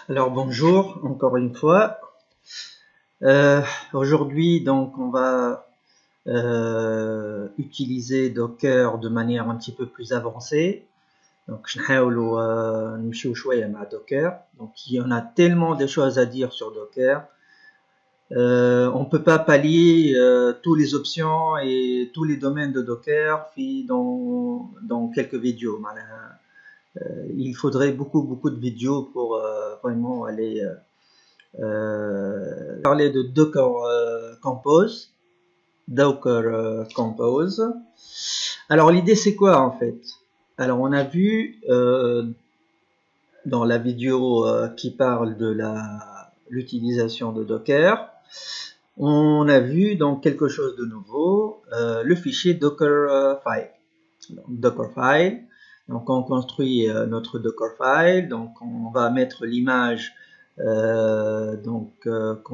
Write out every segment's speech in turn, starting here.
Alors bonjour encore une fois. Aujourd'hui donc on va utiliser Docker de manière un petit peu plus avancée. Donc نمشيو شوية مع Docker. Donc il y en a tellement de choses à dire sur Docker. On peut pas pallier toutes les options et tous les domaines de Docker dans quelques vidéos. Il faudrait beaucoup de vidéos pour vraiment aller parler de Docker Compose. Alors l'idée c'est quoi en fait? Alors on a vu dans la vidéo qui parle de l'utilisation de Docker, on a vu donc quelque chose de nouveau, le fichier Dockerfile. Dockerfile. Donc on construit notre Dockerfile, donc on va mettre l'image qu'on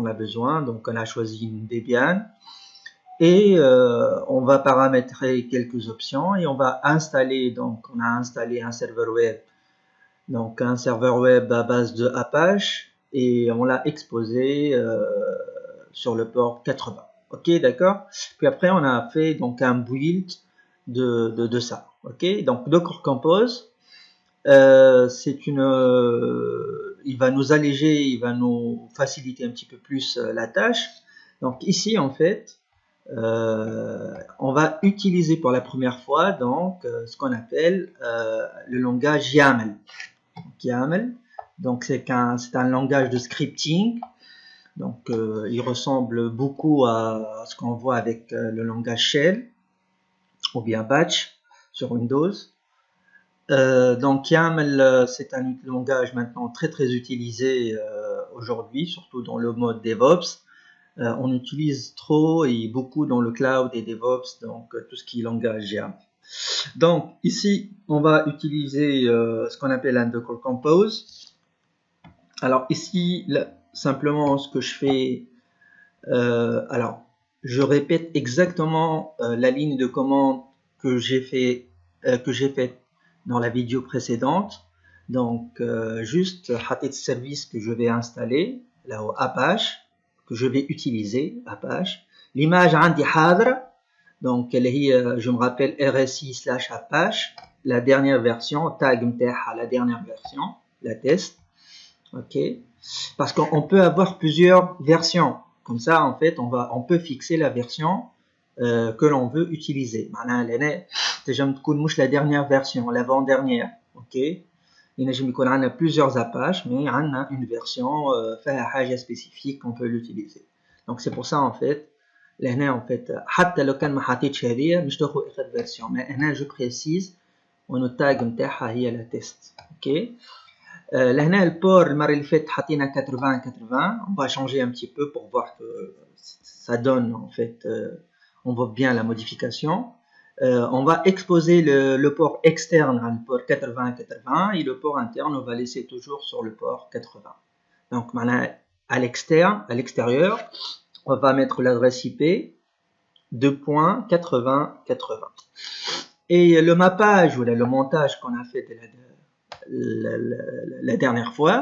a besoin. Donc on a choisi une Debian et on va paramétrer quelques options et on va installer, donc on a installé un serveur web, donc un serveur web à base de Apache, et on l'a exposé sur le port 80. Ok, d'accord. Puis après on a fait donc un build de ça. Ok, donc Docker Compose, c'est une il va nous alléger, il va nous faciliter un petit peu plus la tâche. Donc ici en fait on va utiliser pour la première fois donc ce qu'on appelle le langage YAML. YAML, donc c'est un langage de scripting. Donc il ressemble beaucoup à ce qu'on voit avec le langage Shell ou bien Batch sur Windows. Donc YAML, c'est un langage maintenant très utilisé aujourd'hui, surtout dans le mode DevOps. On utilise trop et beaucoup dans le cloud et DevOps, donc tout ce qui est langage YAML. Donc ici, on va utiliser ce qu'on appelle un Docker Compose. Alors ici, simplement ce que je fais, alors je répète exactement la ligne de commande que j'ai fait dans la vidéo précédente. Donc juste حطيت service que je vais installer là au Apache, que je vais utiliser Apache. L'image عندي حاضرة, donc elle est, je me rappelle, RSI/Apache, la dernière version, tag متاعها la dernière version, la test. Ok, parce qu'on peut avoir plusieurs versions. Comme ça, en fait, on peut fixer la version que l'on veut utiliser. déjà la dernière version, l'avant-dernière. Ok, il y a plusieurs Apache, mais il y a une version spécifique qu'on peut l'utiliser. Donc c'est pour ça en fait, en fait, حتى لو كان ما حطيتش هذه مش تاخذ اخر version, mais هنا je précise وانه التاج نتاعها هي la test. Ok. لهنا البور المره اللي فاتت حطينا 80 on va changer un petit peu pour voir que ça donne en fait on voit bien la modification. On va exposer le port externe à le port 80 et le port interne on va laisser toujours sur le port 80. Donc à l'extérieur on va mettre l'adresse IP 2.80.80 et le mappage ou le montage qu'on a fait la dernière fois,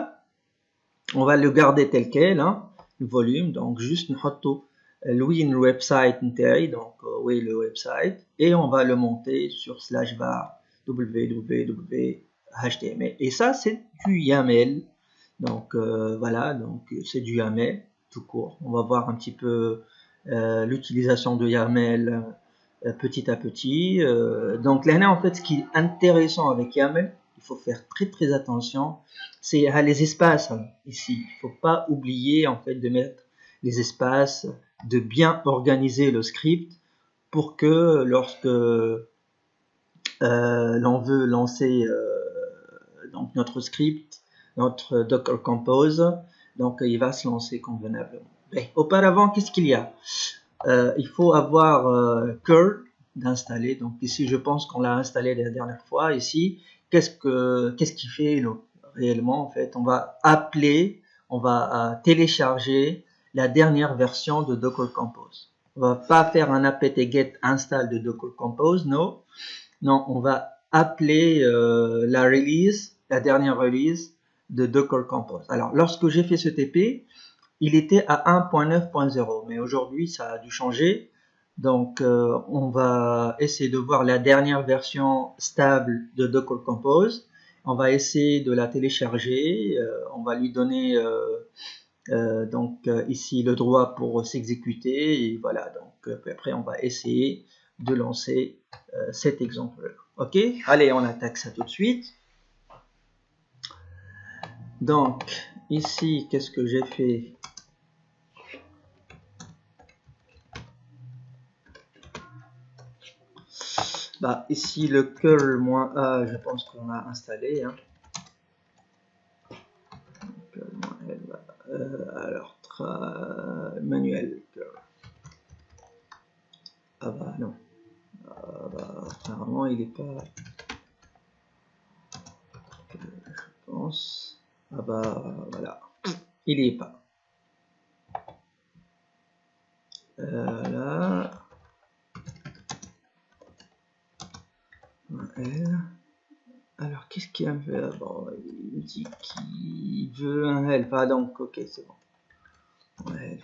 on va le garder tel quel, hein, le volume, donc juste نحطو le website donc oui le website, et on va le monter sur /var www.html, et ça c'est du YAML. Donc voilà, donc c'est du YAML tout court. On va voir un petit peu l'utilisation de YAML petit à petit. Donc là en fait ce qui est intéressant avec YAML, il faut faire très attention, c'est les espaces ici. Il ne faut pas oublier en fait de mettre les espaces, de bien organiser le script pour que lorsque l'on veut lancer donc notre script, notre Docker Compose, donc il va se lancer convenablement. Mais auparavant, qu'est-ce qu'il y a? Il faut avoir curl d'installer. Donc ici, je pense qu'on l'a installé la dernière fois. Ici, qu'est-ce qu'il fait réellement? En fait, on va appeler, on va télécharger la dernière version de Docker Compose. On va pas faire un apt-get install de Docker Compose, non, on va appeler la dernière release de Docker Compose. Alors, lorsque j'ai fait ce TP, il était à 1.9.0, mais aujourd'hui, ça a dû changer. Donc, on va essayer de voir la dernière version stable de Docker Compose. On va essayer de la télécharger. On va lui donner ici le droit pour s'exécuter. Et voilà, donc après, on va essayer de lancer cet exemple-là. Ok, allez, on attaque ça tout de suite. Donc, ici, qu'est-ce que j'ai fait? Bah, ici, le curl-a, je pense qu'on a installé. Hein. Alors, manuel curl. Ah bah non. Ah bah, apparemment, il est pas... Je pense... Ah bah, voilà. Il y est pas. Là... Alors, qu'est-ce qu'il a fait? Bon, il me dit qu'il veut un help. Ah donc, ok, c'est bon. Help.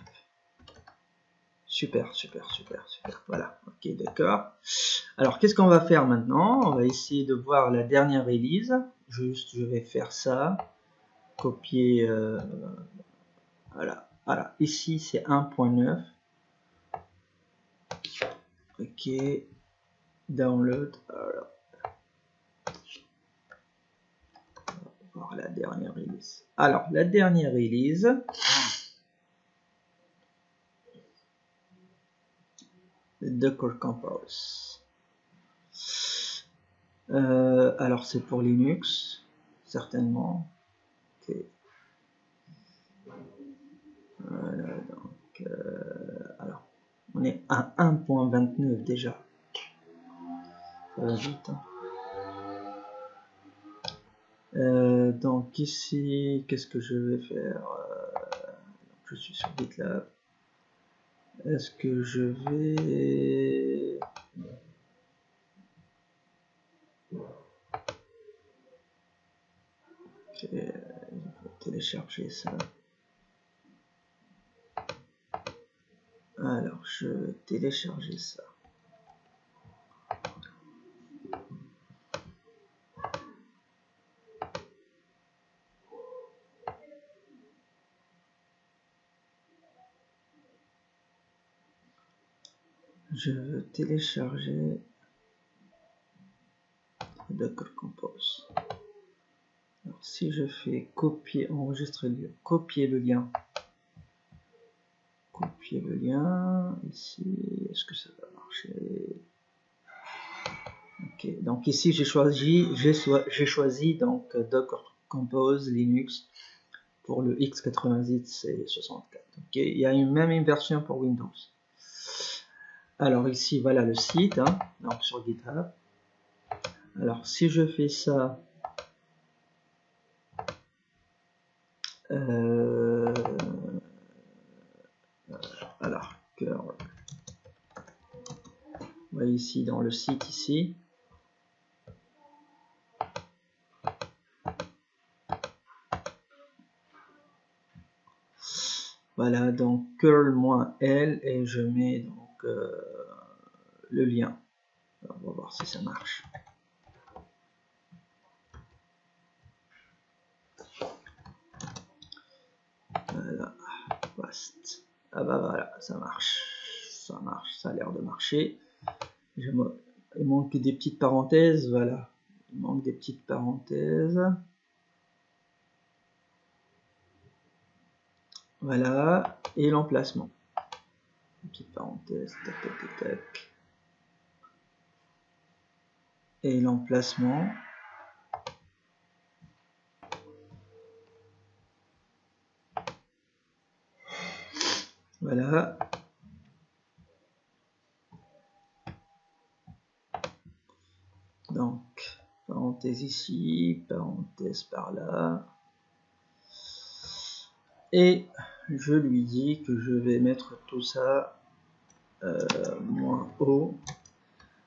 Super, super, super, super. Voilà, ok, d'accord. Alors, qu'est-ce qu'on va faire maintenant? On va essayer de voir la dernière release. Juste, je vais faire ça. Copier. Voilà, voilà. Ici, c'est 1.9. Ok. Download. Alors, on va voir la dernière release. Alors, la dernière release. Docker Compose. Alors, c'est pour Linux, certainement. Ok. Voilà, donc, alors, on est à 1.29 déjà. Ça va vite. Hein. Donc, ici, qu'est-ce que je vais faire? Je suis sur GitLab. Est-ce que je vais... Ok, je vais télécharger ça. Alors, je vais télécharger ça. Je veux télécharger Docker Compose. Alors, si je fais copier, enregistrer le lien, copier le lien, ici, est-ce que ça va marcher? Ok, donc ici j'ai choisi donc Docker Compose Linux pour le x86 et 64. Ok, il y a même une version pour Windows. Alors ici voilà le site, hein, donc sur GitHub. Alors si je fais ça, alors curl, vous voyez ici dans le site ici. Voilà, donc curl-l et je mets donc le lien. Alors, on va voir si ça marche. Voilà, paste. Ah bah voilà, ça marche, ça a l'air de marcher. Il manque des petites parenthèses, voilà. Il manque des petites parenthèses. Voilà, et l'emplacement. Petite parenthèse, tac, tac, tac, tac. Et l'emplacement. Voilà. Donc, parenthèse ici, parenthèse par là. Et je lui dis que je vais mettre tout ça moins haut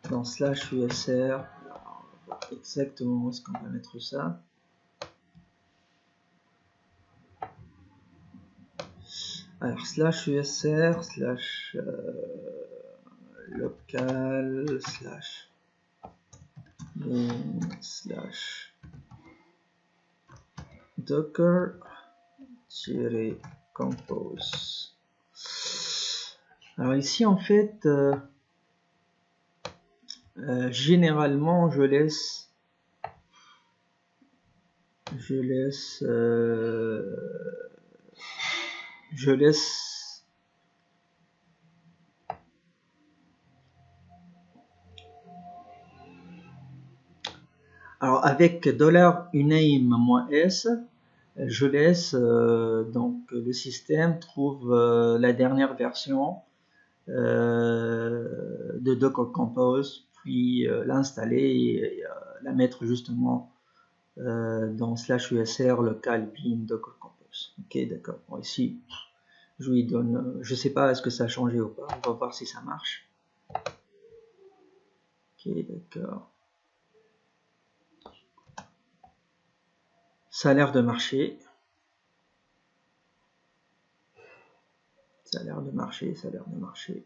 dans slash usr. Alors, exactement où est-ce qu'on va mettre ça. Alors slash usr slash local slash bin slash docker compose. Alors ici en fait généralement je laisse alors avec $uname-s je laisse donc le système trouve la dernière version de Docker Compose, puis l'installer et la mettre justement dans slash usr local bin Docker Compose. Ok, d'accord. Bon, ici, je lui donne, je sais pas est-ce que ça a changé ou pas. On va voir si ça marche. Ok, d'accord. Ça a l'air de marcher. Ça a l'air de marcher, ça a l'air de marcher.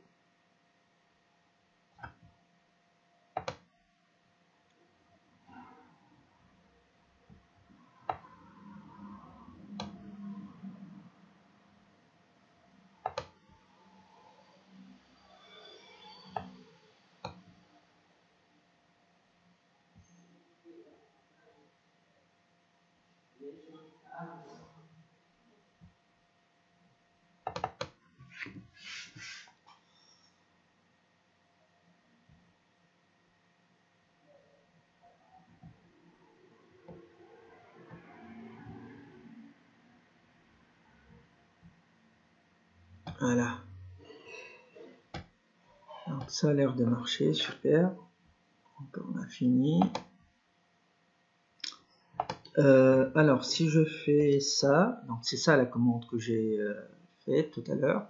Voilà. Donc ça a l'air de marcher, super. Donc on a fini. Alors si je fais ça, donc c'est ça la commande que j'ai faite tout à l'heure.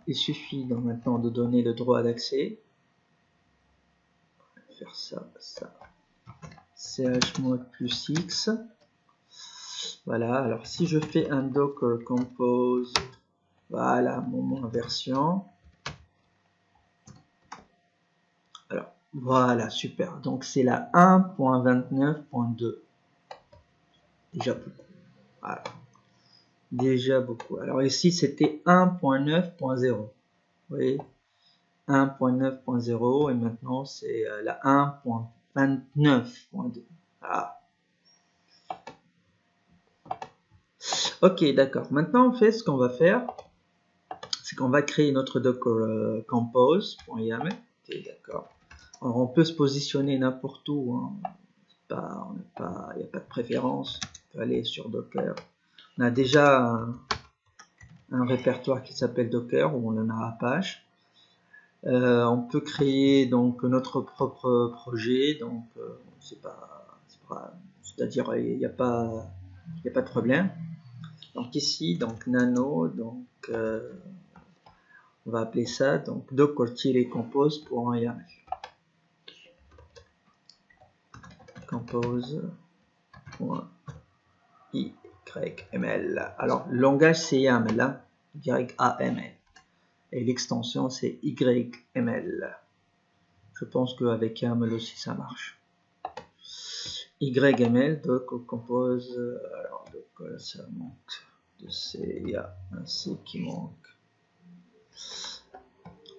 Il suffit donc maintenant de donner le droit d'accès. Faire ça, ça. chmod plus x. Voilà, alors si je fais un docker compose, voilà mon version. Alors voilà, super. Donc c'est la 1.29.2. Déjà beaucoup. Voilà. Déjà beaucoup. Alors ici c'était 1.9.0. Vous voyez, 1.9.0 et maintenant c'est la 1.29.2. Voilà. Ok, d'accord. Maintenant en fait ce qu'on va faire, c'est qu'on va créer notre docker compose.yaml. Ok, d'accord. Alors on peut se positionner n'importe où, hein. Il n'y a pas de préférence. On peut aller sur Docker. On a déjà un répertoire qui s'appelle Docker où on en a Apache. On peut créer donc notre propre projet, donc c'est-à-dire il n'y a pas de problème. Donc ici donc nano, donc on va appeler ça donc docker-compose.yaml. compose.yml. Alors le langage c'est YAML, hein, YAML, et l'extension c'est YML. Je pense qu'avec YAML aussi ça marche. YML, donc on compose, alors donc ça manque de C, il y a un C qui manque.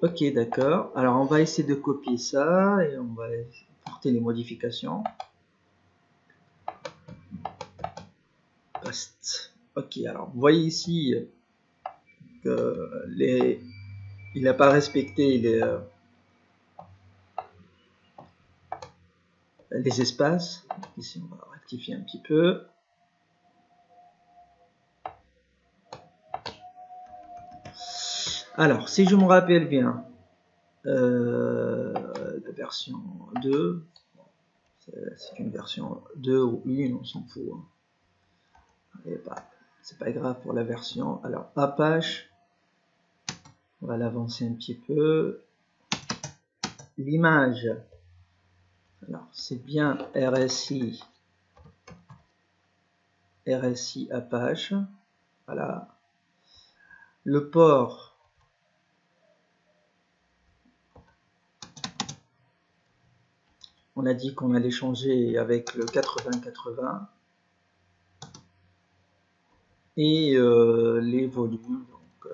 Ok, d'accord. Alors on va essayer de copier ça et on va porter les modifications. Paste. Ok, alors vous voyez ici que il n'a pas respecté les espaces. Ici on va rectifier un petit peu. Alors si je me rappelle bien, la version 2, c'est une version 2 ou 1, on s'en fout, hein. C'est pas grave pour la version. Alors Apache, on va l'avancer un petit peu. L'image, alors c'est bien RSI Apache, voilà. le port on a dit qu'on allait changer avec le 80-80 et les volumes. Donc,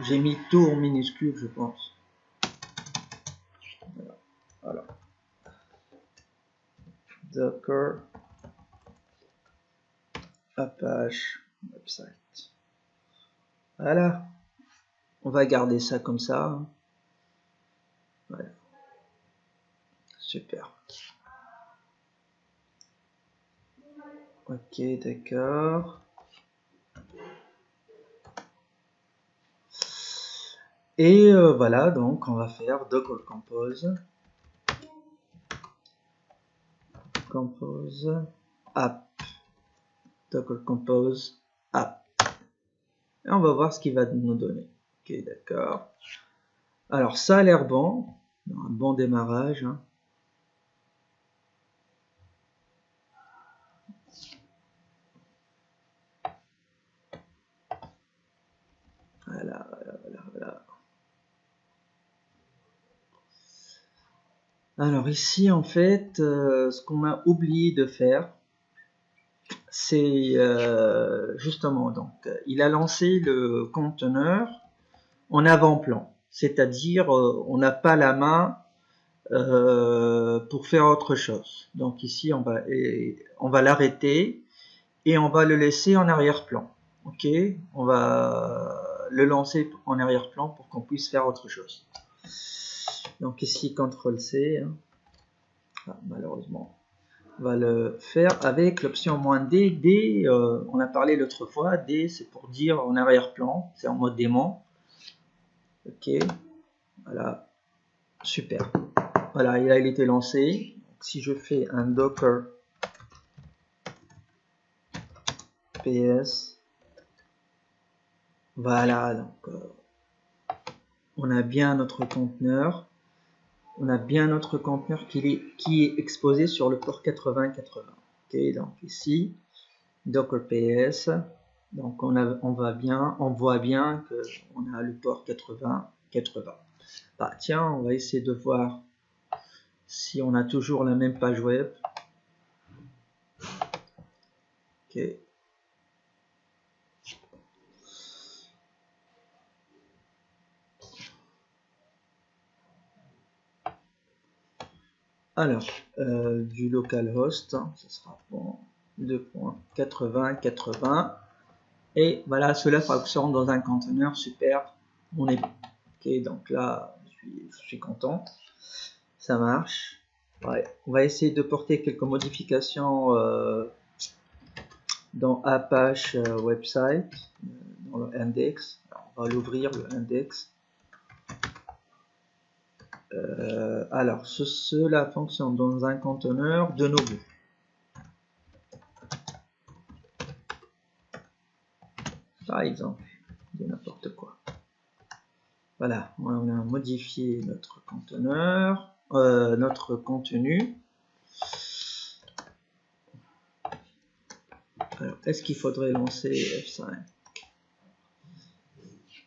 j'ai mis tout en minuscule, je pense. Voilà. Docker Apache website. Voilà. On va garder ça comme ça. Voilà. Super. Ok, d'accord. Et voilà, donc on va faire Docker Compose. Compose app. Docker Compose app. Et on va voir ce qu'il va nous donner. Ok, d'accord. Alors ça a l'air bon. Un bon démarrage. Hein. Voilà. Alors ici, en fait, ce qu'on a oublié de faire, c'est justement, donc, il a lancé le conteneur en avant-plan, c'est-à-dire on n'a pas la main pour faire autre chose. Donc ici, on va l'arrêter et on va le laisser en arrière-plan. Ok, on va le lancer en arrière-plan pour qu'on puisse faire autre chose. Donc ici, CTRL-C, hein. Ah, malheureusement, on va le faire avec l'option "-D". D, on a parlé l'autre fois, D c'est pour dire en arrière-plan, c'est en mode démon. Ok, voilà, super. Voilà, il a été lancé. Donc, si je fais un docker ps, voilà, donc on a bien notre conteneur. On a bien notre conteneur qui est exposé sur le port 80-80. Ok, donc ici, docker ps. Donc on voit bien que on a le port 80-80. Bah tiens, on va essayer de voir si on a toujours la même page web. Ok. Alors, du localhost, ce sera bon, 2.80-80. Et voilà, cela fonctionne dans un conteneur, super, on est bon. Ok, donc là, je suis content, ça marche. Ouais, on va essayer de porter quelques modifications dans Apache website, dans le index. Alors, on va l'ouvrir, le index. Alors, cela fonctionne dans un conteneur de nouveau. Par exemple, de n'importe quoi. Voilà, on a modifié notre conteneur, notre contenu. Alors, est-ce qu'il faudrait lancer F5?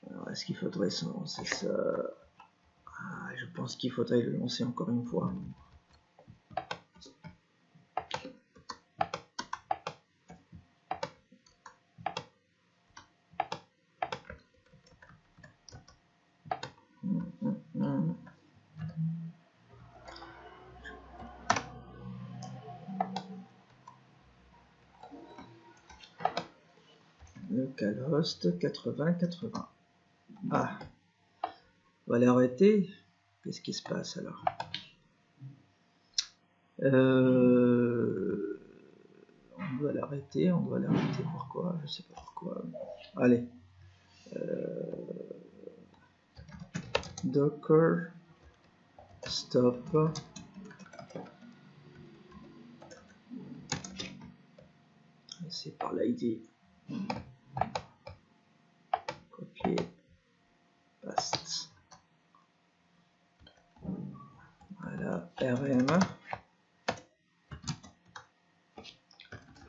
Alors, est-ce qu'il faudrait lancer ça? Ah, je pense qu'il faudrait le lancer encore une fois. Localhost 80-80. Ah, on va l'arrêter. Qu'est-ce qui se passe alors? On doit l'arrêter, pourquoi? Je sais pas pourquoi. Allez. Docker stop. C'est par l'ID. Copier. Paste. Voilà, RM.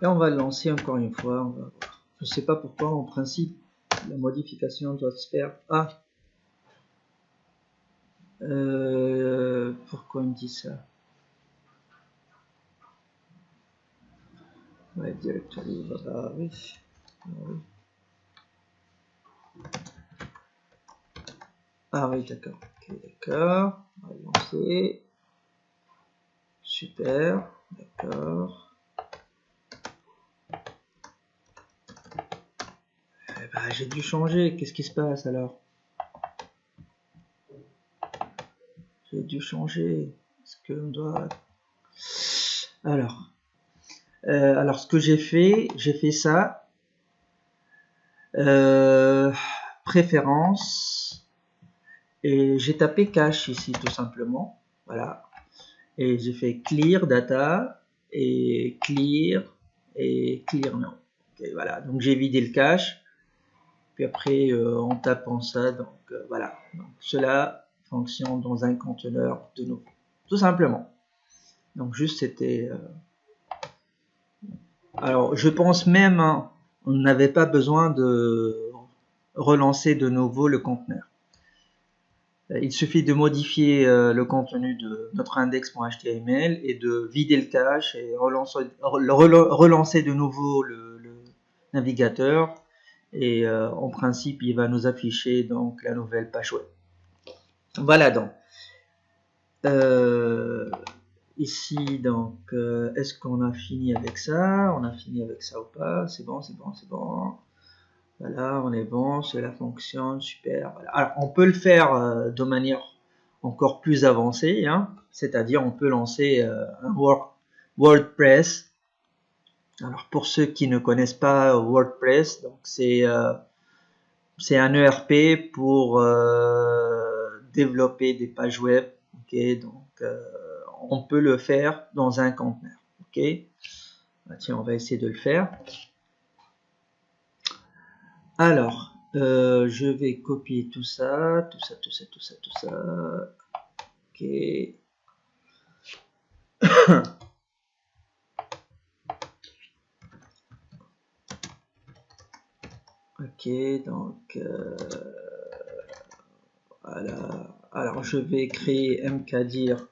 Et on va le lancer encore une fois. On va voir. Je sais pas pourquoi, en principe, la modification doit se faire. Pourquoi il me dit ça? Ouais, directory, oui. Ah oui, d'accord. Ok, d'accord. On va lancer. Super, d'accord. Eh ben, j'ai dû changer. Qu'est-ce qui se passe alors? J'ai dû changer. Est-ce qu'on doit... Alors, ce que j'ai fait ça. Préférence. Et j'ai tapé cache ici tout simplement. Voilà. Et j'ai fait clear data et clear non. Okay, voilà. Donc j'ai vidé le cache. Puis après, en tapant ça, donc voilà. Donc cela fonctionne dans un conteneur de nouveau. Tout simplement. Donc juste c'était... Alors je pense même, hein, on n'avait pas besoin de relancer de nouveau le conteneur. Il suffit de modifier le contenu de notre index.html et de vider le cache et relancer de nouveau le navigateur. Et en principe, il va nous afficher donc la nouvelle page web. Voilà donc. Ici donc, est-ce qu'on a fini avec ça? On a fini avec ça ou pas? C'est bon, c'est bon, c'est bon. Voilà, on est bon, cela fonctionne, super. Voilà. Alors, on peut le faire de manière encore plus avancée, hein, c'est-à-dire on peut lancer un WordPress. Alors, pour ceux qui ne connaissent pas WordPress, donc c'est un ERP pour développer des pages web. Ok, donc on peut le faire dans un conteneur. Ok, tiens, on va essayer de le faire. Alors, je vais copier tout ça. Ok. Ok, donc voilà. Alors, je vais créer mkdir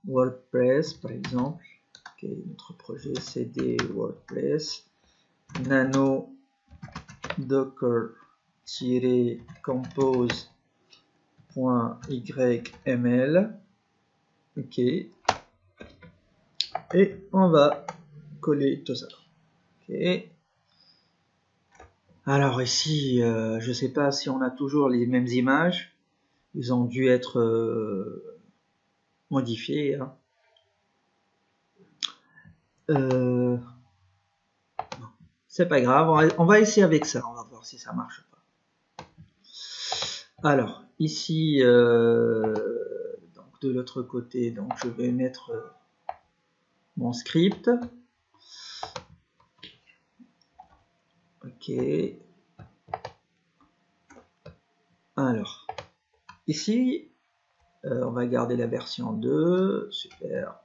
WordPress, par exemple. Ok, notre projet c'est des WordPress. Nano docker-compose.yml. Ok. Et on va coller tout ça. Ok. Alors ici, je ne sais pas si on a toujours les mêmes images. Ils ont dû être modifiés. Hein. C'est pas grave, on va essayer avec ça. On va voir si ça marche ou pas. Alors, ici, donc de l'autre côté, donc je vais mettre mon script. Ok. Alors, ici, on va garder la version 2. Super.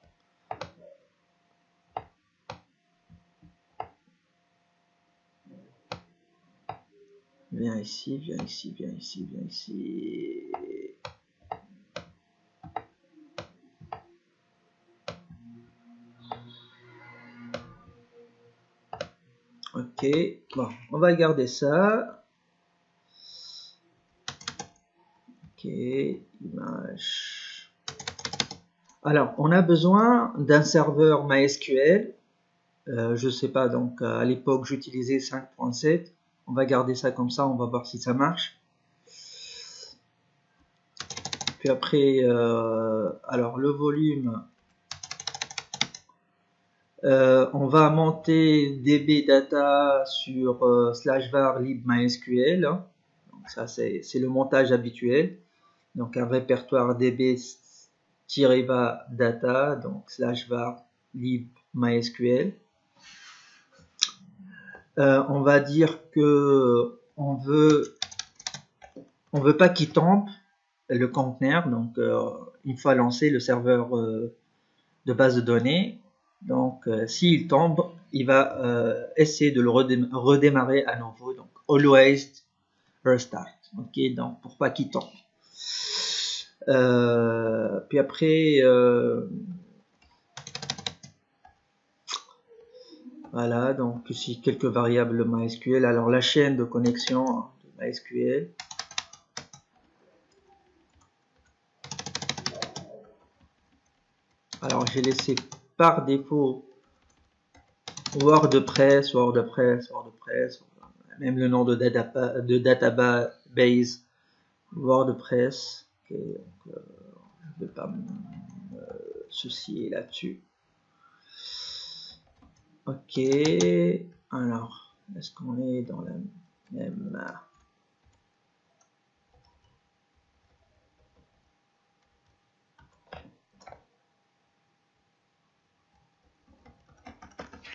Viens ici, viens ici, viens ici, viens ici. Ok, bon, on va garder ça. Ok, image. Alors, on a besoin d'un serveur MySQL. Je sais pas, donc à l'époque j'utilisais 5.7. On va garder ça comme ça, on va voir si ça marche. Puis après, alors le volume, on va monter db data sur /var lib mysql. Donc ça c'est le montage habituel. Donc un répertoire db-va data, donc /var lib mysql. On va dire que on veut pas qu'il tombe le conteneur, donc une fois lancé le serveur de base de données, donc s'il tombe, il va essayer de le redémarrer à nouveau. Donc always restart. Ok, donc pour pas qu'il tombe. Puis après, voilà, donc ici quelques variables MySQL. Alors la chaîne de connexion de MySQL. Alors j'ai laissé par défaut WordPress, même le nom de database WordPress. Okay, donc, je ne vais pas me soucier là-dessus. Ok, alors, est-ce qu'on est dans la même...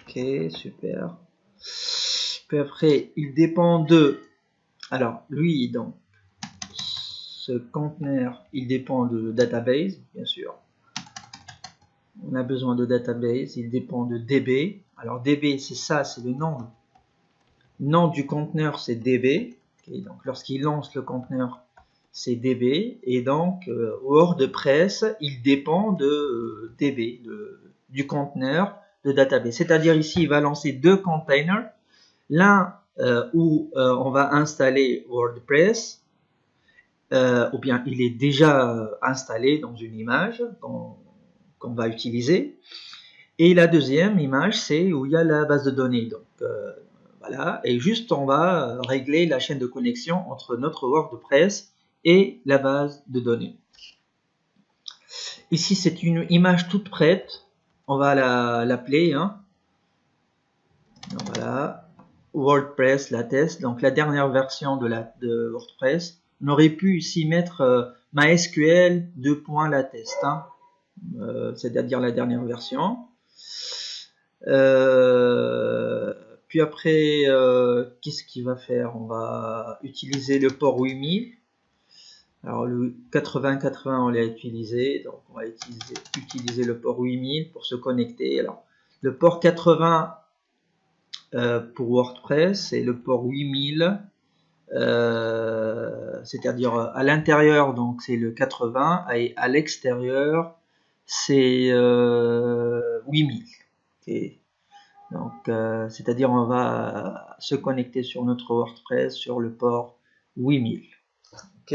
Ok, super. Puis après, il dépend de... Alors, lui, donc, ce conteneur, il dépend de database, bien sûr. On a besoin de database, il dépend de DB. Alors, DB, c'est ça, c'est le nom. Le nom du conteneur, c'est DB. Okay, donc, lorsqu'il lance le conteneur, c'est DB. Et donc, WordPress, il dépend de DB, du conteneur de database. C'est-à-dire ici, il va lancer deux containers. L'un où on va installer WordPress, ou bien il est déjà installé dans une image qu'on va utiliser. Et la deuxième image, c'est où il y a la base de données. Donc voilà, et juste on va régler la chaîne de connexion entre notre WordPress et la base de données. Ici, c'est une image toute prête. On va l'appeler. Hein. Voilà, WordPress, la test. Donc la dernière version de WordPress. On aurait pu ici mettre MySQL 2.latest. Hein. C'est-à-dire la dernière version. Puis après, qu'est-ce qu'il va faire? On va utiliser le port 8000. Alors le 8080 on l'a utilisé, donc on va utiliser le port 8000 pour se connecter. Alors le port 80 pour WordPress et le port 8000, c'est-à-dire à l'intérieur donc c'est le 80 et à l'extérieur c'est 8000. Okay. Donc c'est-à-dire on va se connecter sur notre WordPress sur le port 8000. Ok,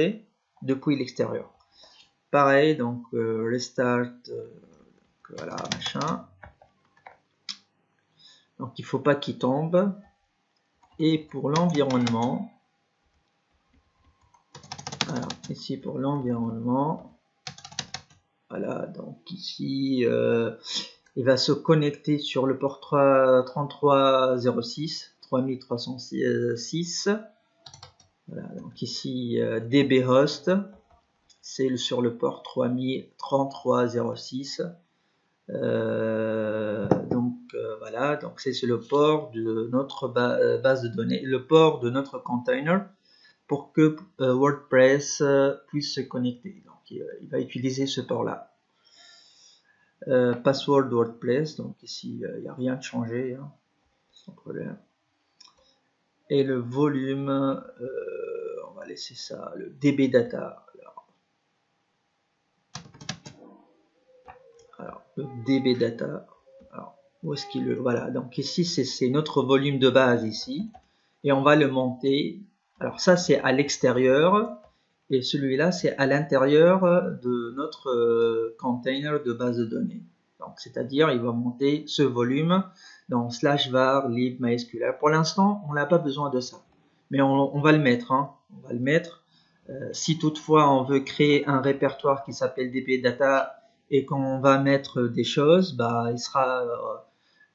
depuis l'extérieur. Pareil, donc restart, voilà, machin. Donc il ne faut pas qu'il tombe. Et pour l'environnement, alors ici pour l'environnement, voilà, donc ici il va se connecter sur le port 3306, 3306. Voilà, donc ici dbhost, c'est sur le port 3306. Voilà, donc c'est le port de notre base de données, le port de notre container pour que WordPress puisse se connecter. Donc il va utiliser ce port là. Password WordPress, donc ici il n'y a rien de changé, hein, sans problème. Et le volume, on va laisser ça, le DB data. Alors le DB data. Où est-ce qu'il voilà, donc ici c'est notre volume de base ici et on va le monter. Alors ça c'est à l'extérieur et celui-là c'est à l'intérieur de notre container de base de données. Donc c'est-à-dire il va monter ce volume dans /var lib MySQL. Pour l'instant on n'a pas besoin de ça, mais on va le mettre. Hein. On va le mettre. Si toutefois on veut créer un répertoire qui s'appelle DB data et qu'on va mettre des choses, bah il sera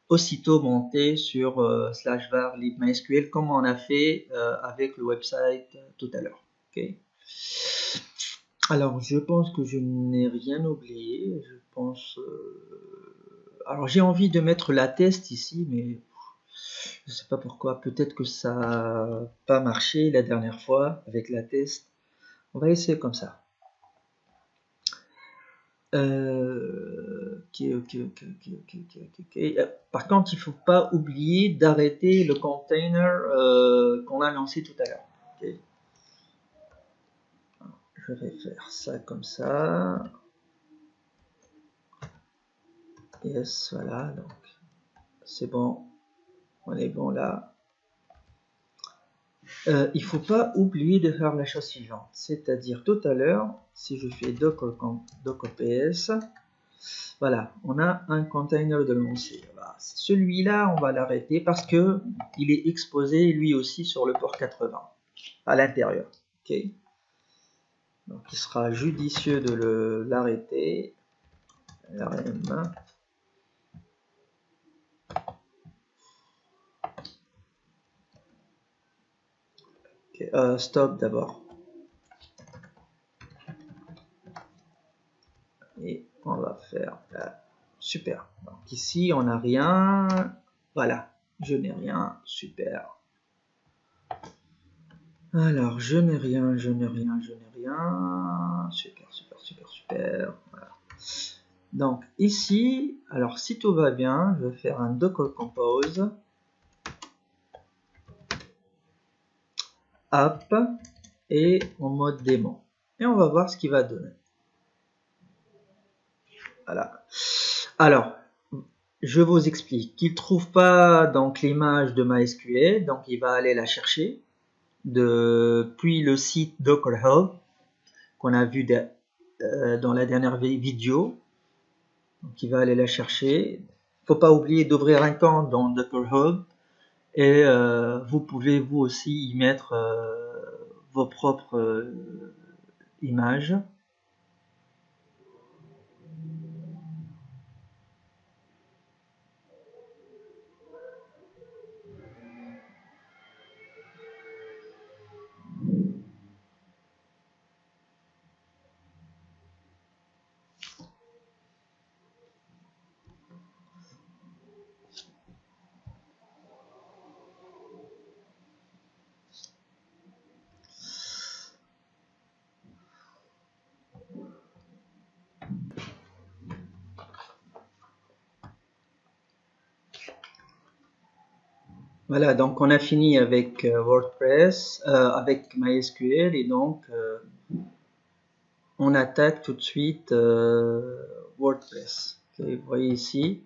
aussitôt monté sur /var lib MySQL comme on a fait avec le website tout à l'heure. Okay. Alors je pense que je n'ai rien oublié. Je pense. Alors j'ai envie de mettre la test ici, mais je ne sais pas pourquoi. Peut-être que ça n'a pas marché la dernière fois avec la test. On va essayer comme ça. Par contre, il faut pas oublier d'arrêter le container qu'on a lancé tout à l'heure. Okay. Je vais faire ça comme ça. Yes, voilà, donc c'est bon. On est bon là. Il faut pas oublier de faire la chose suivante. C'est-à-dire tout à l'heure, si je fais docker ps, voilà, on a un container de lancée. Voilà. Celui-là, on va l'arrêter parce que il est exposé lui aussi sur le port 80 à l'intérieur. Okay. Donc il sera judicieux de l'arrêter. RM. Okay. Stop d'abord. Et on va faire super. Donc ici on n'a rien. Voilà, je n'ai rien. Super. Alors je n'ai rien, je n'ai rien, je n'ai rien. Super, super, super, super. Voilà. Donc ici, alors si tout va bien, je vais faire un docker compose app et en mode démon. Et on va voir ce qu'il va donner. Voilà. Alors, je vous explique qu'il ne trouve pas donc l'image de MySQL, donc il va aller la chercher depuis le site Docker Hub qu'on a vu dans la dernière vidéo. Donc il va aller la chercher. Il ne faut pas oublier d'ouvrir un compte dans Docker Hub et vous pouvez vous aussi y mettre vos propres images. Voilà, donc on a fini avec WordPress, avec MySQL et donc on attaque tout de suite WordPress. Okay, vous voyez ici.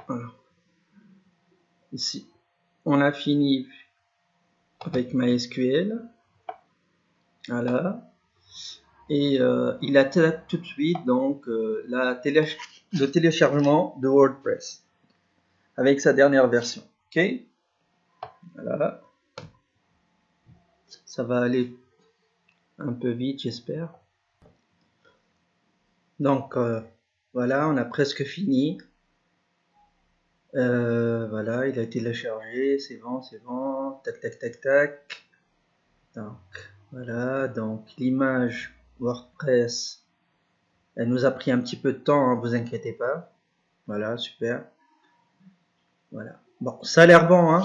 Voilà. Ici, on a fini avec MySQL. Voilà. Et il attaque tout de suite donc le téléchargement de WordPress avec sa dernière version. Ok, voilà, ça va aller un peu vite, j'espère. Donc voilà, on a presque fini. Voilà, il a été téléchargé, c'est bon, tac tac tac tac. Donc voilà, donc l'image WordPress, elle nous a pris un petit peu de temps, hein, vous inquiétez pas. Voilà, super. Voilà. Bon, ça a l'air bon, hein.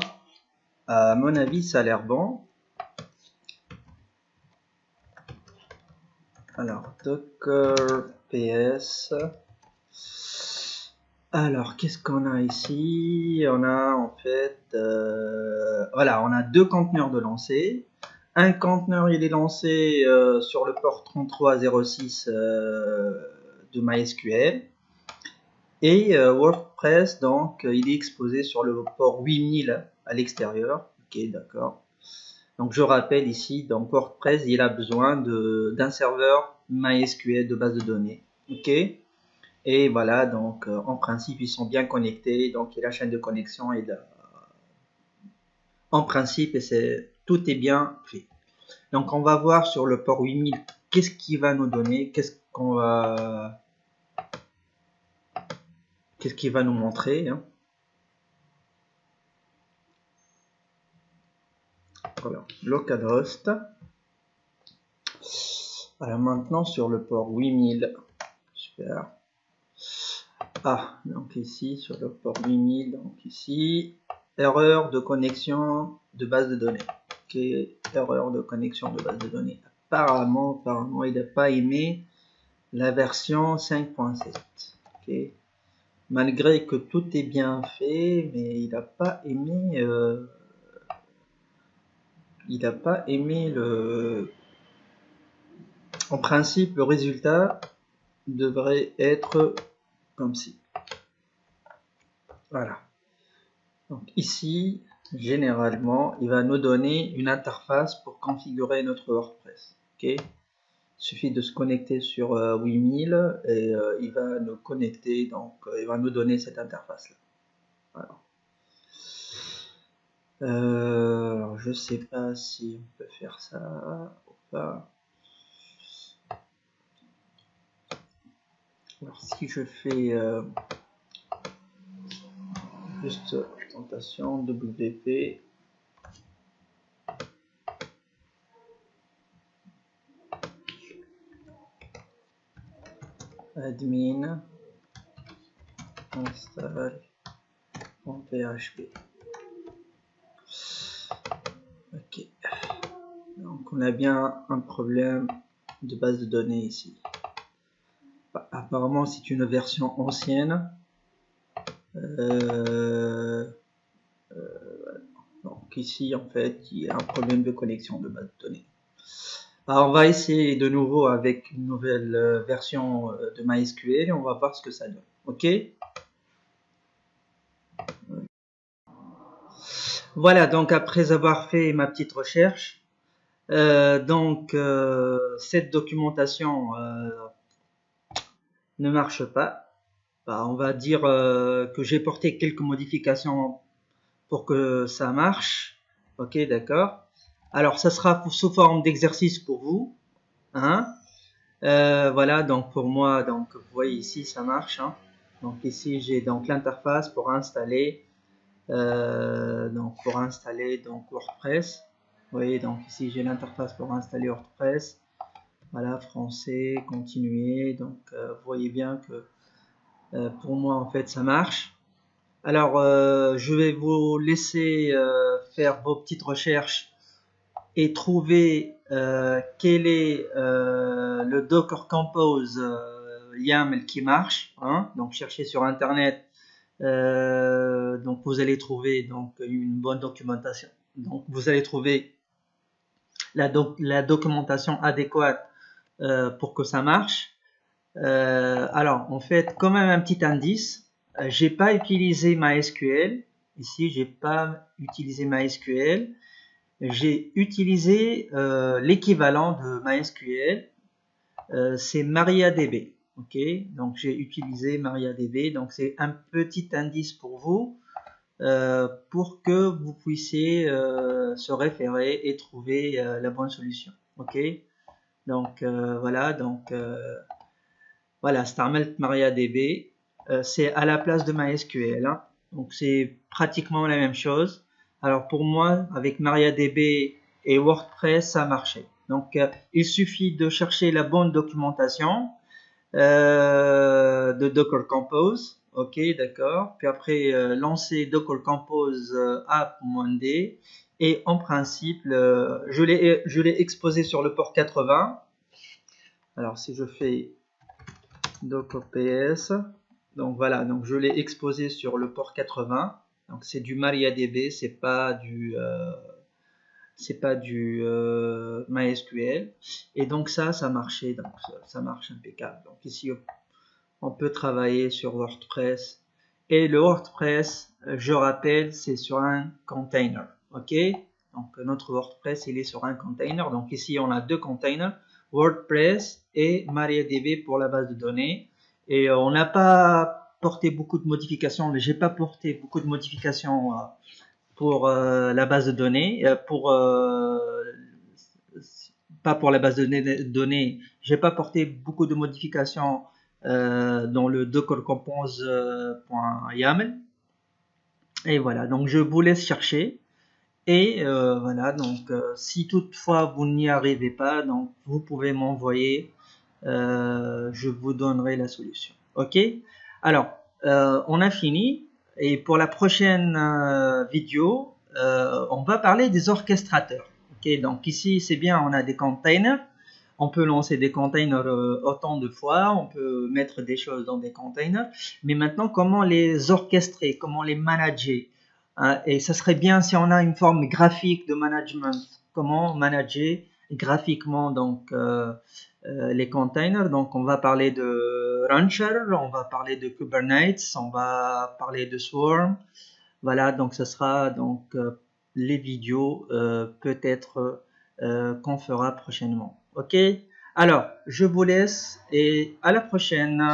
À mon avis, ça a l'air bon. Alors, docker ps. Alors, qu'est-ce qu'on a ici? On a en fait, voilà, on a deux conteneurs de lancer. Un conteneur, il est lancé sur le port 3306 de MySQL. Et WordPress, donc, il est exposé sur le port 8000 à l'extérieur. Ok, d'accord. Donc, je rappelle ici, donc WordPress, il a besoin d'un serveur MySQL de base de données. Ok. Et voilà, donc, en principe, ils sont bien connectés. Donc, il y a la chaîne de connexion et en principe, tout est bien fait. Donc, on va voir sur le port 8000, qu'est-ce qu'il va nous donner, qu'est-ce qu'il va nous montrer, hein. Voilà, localhost. Alors maintenant sur le port 8000, super. Ah, donc ici sur le port 8000, donc ici, erreur de connexion de base de données. Ok, erreur de connexion de base de données. apparemment, il n'a pas aimé la version 5.7. Okay. Malgré que tout est bien fait, mais il n'a pas aimé. Il n'a pas aimé le. En principe, le résultat devrait être comme ci. Voilà. Donc ici, généralement, il va nous donner une interface pour configurer notre WordPress. Okay. Il suffit de se connecter sur 8000 et il va nous connecter, donc il va nous donner cette interface là. Voilà. Alors, je sais pas si on peut faire ça ou pas. Alors si je fais juste présentation WP, admin install en PHP. Ok, donc on a bien un problème de base de données ici. Apparemment c'est une version ancienne. Donc ici en fait il y a un problème de connexion de base de données. Alors on va essayer de nouveau avec une nouvelle version de MySQL et on va voir ce que ça donne. Ok. Voilà, donc après avoir fait ma petite recherche, cette documentation ne marche pas. Bah, on va dire que j'ai porté quelques modifications pour que ça marche. Ok, d'accord. Alors, ça sera sous forme d'exercice pour vous. Hein. Voilà, donc pour moi, donc vous voyez ici, ça marche. Hein. Donc ici, j'ai donc l'interface pour installer. Donc WordPress. Vous voyez, donc ici j'ai l'interface pour installer WordPress. Voilà, français, continuer. Donc vous voyez bien que pour moi en fait ça marche. Alors je vais vous laisser faire vos petites recherches et trouver quel est le Docker Compose YAML qui marche. Hein. Donc cherchez sur internet. Donc vous allez trouver donc une bonne documentation. Donc vous allez trouver la documentation adéquate pour que ça marche. Alors en fait, quand même un petit indice, j'ai pas utilisé MySQL. Ici, j'ai pas utilisé MySQL. J'ai utilisé l'équivalent de MySQL. C'est MariaDB. Ok, donc j'ai utilisé MariaDB. Donc c'est un petit indice pour vous. Pour que vous puissiez se référer et trouver la bonne solution. Ok, donc voilà, donc voilà, Starmelt MariaDB, c'est à la place de MySQL, hein. Donc c'est pratiquement la même chose. Alors pour moi, avec MariaDB et WordPress, ça marchait. Donc il suffit de chercher la bonne documentation de Docker Compose. Ok, d'accord. Puis après, lancer Docker Compose app-d. Et en principe, je l'ai exposé sur le port 80. Alors, si je fais Docker PS, donc voilà, donc je l'ai exposé sur le port 80. Donc, c'est du MariaDB, c'est pas du MySQL. Et donc ça marchait. Donc ça marche impeccable. Donc ici, on peut travailler sur WordPress. Et le WordPress, je rappelle, c'est sur un container. Ok, donc notre WordPress, il est sur un container. Donc ici, on a deux containers, WordPress et MariaDB pour la base de données. Et on n'a pas porté beaucoup de modifications, mais j'ai pas porté beaucoup de modifications pour la base de données, pas pour la base de données, j'ai pas porté beaucoup de modifications dans le Docker Compose.yaml. Et voilà, donc je vous laisse chercher. Et voilà, donc si toutefois vous n'y arrivez pas, donc vous pouvez m'envoyer, je vous donnerai la solution. Ok, alors on a fini. Et pour la prochaine vidéo, on va parler des orchestrateurs. Ok, donc ici c'est bien, on a des containers. On peut lancer des containers autant de fois, on peut mettre des choses dans des containers, mais maintenant, comment les orchestrer, comment les manager? Et ça serait bien si on a une forme graphique de management, comment manager graphiquement donc les containers. Donc, on va parler de Rancher, on va parler de Kubernetes, on va parler de Swarm. Voilà, donc ce sera donc les vidéos peut-être qu'on fera prochainement. Ok? Alors, je vous laisse et à la prochaine.